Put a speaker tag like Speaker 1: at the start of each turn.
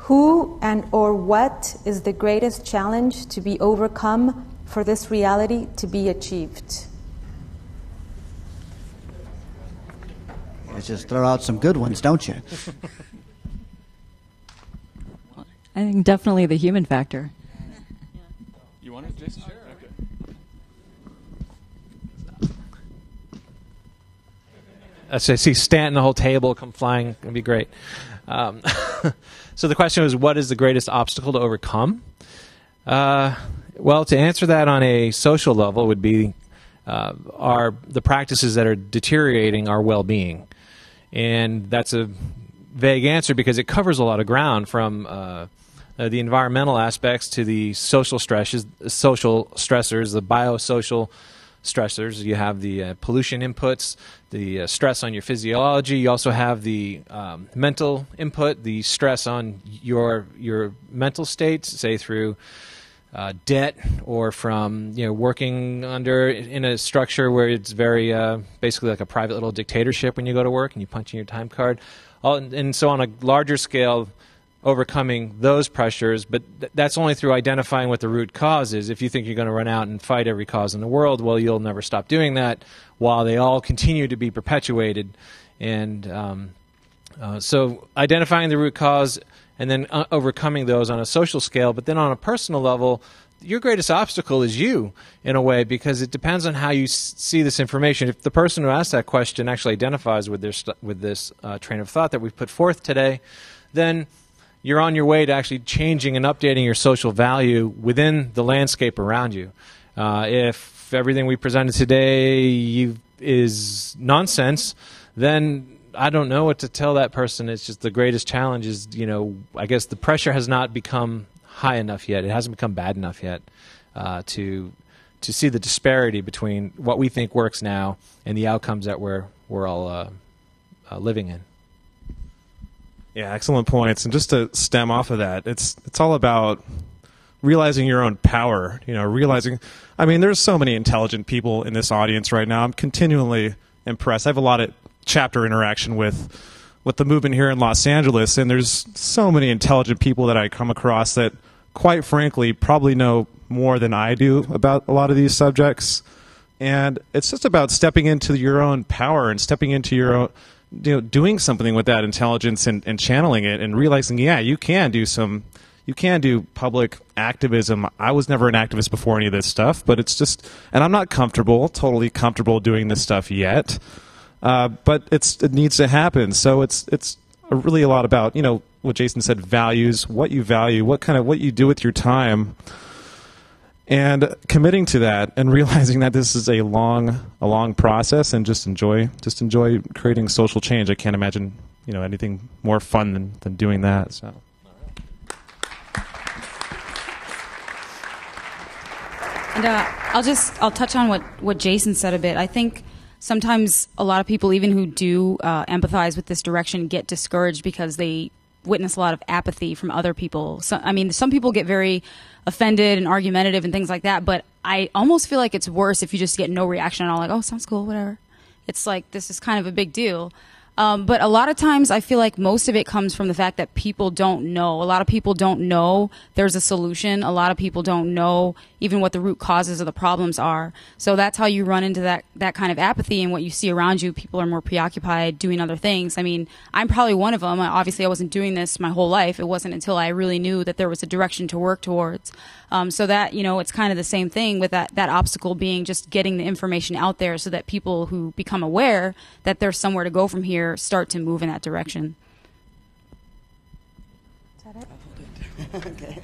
Speaker 1: Who and or what is the greatest challenge to be overcome for this reality to be achieved?
Speaker 2: You just throw out some good ones, don't you?
Speaker 3: I think definitely the human factor.
Speaker 4: You want it, Jason? Sure. Okay.
Speaker 5: So I see Stanton, the whole table come flying. It'd be great. So the question was, what is the greatest obstacle to overcome? Well, to answer that on a social level would be the practices that are deteriorating our well-being. And that's a vague answer because it covers a lot of ground, from the environmental aspects to the social stressors, the biosocial stressors. You have the pollution inputs, the stress on your physiology. You also have the mental input, the stress on your mental states, say through debt, or from working in a structure where it's very basically like a private little dictatorship when you go to work and you punch in your time card. And so on a larger scale, overcoming those pressures, but that's only through identifying what the root cause is. If you think you're going to run out and fight every cause in the world, well, you'll never stop doing that while they all continue to be perpetuated. And so identifying the root cause and then overcoming those on a social scale. But then on a personal level, your greatest obstacle is you, in a way, because it depends on how you see this information. If the person who asked that question actually identifies with this train of thought that we've put forth today, then you're on your way to actually changing and updating your social value within the landscape around you. If everything we presented today is nonsense, then I don't know what to tell that person. It's just the greatest challenge is, I guess the pressure has not become high enough yet. It hasn't become bad enough yet to see the disparity between what we think works now and the outcomes that we're all living in.
Speaker 6: Yeah, excellent points. And just to stem off of that, it's all about realizing your own power. Realizing. I mean, there's so many intelligent people in this audience right now. I'm continually impressed. I have a lot of chapter interaction with the movement here in Los Angeles, and there's so many intelligent people that I come across that, quite frankly, probably know more than I do about a lot of these subjects. And it's just about stepping into your own power and stepping into your own, doing something with that intelligence and channeling it and realizing, yeah, you can do public activism. I was never an activist before any of this stuff, but it's just, and I'm not totally comfortable doing this stuff yet. But it needs to happen. So it's really a lot about, what Jason said, values, what you value, what you do with your time, and committing to that and realizing that this is a long process, and just enjoy creating social change. I can't imagine, anything more fun than doing that. So.
Speaker 7: And I'll touch on what Jason said a bit. I think sometimes a lot of people, even who do empathize with this direction, get discouraged because they witness a lot of apathy from other people. So, some people get very offended and argumentative and things like that, but I almost feel like it's worse if you just get no reaction at all, like, oh, sounds cool, whatever. It's like, this is kind of a big deal. But a lot of times I feel like most of it comes from the fact that people don't know. A lot of people don't know there's a solution. A lot of people don't know even what the root causes of the problems are. So that's how you run into that kind of apathy, and what you see around you. People are more preoccupied doing other things. I'm probably one of them. Obviously, I wasn't doing this my whole life. It wasn't until I really knew that there was a direction to work towards. So that, it's kind of the same thing with that obstacle being just getting the information out there so that people who become aware that there's somewhere to go from here start to move in that direction.
Speaker 1: Is that it?
Speaker 2: Okay.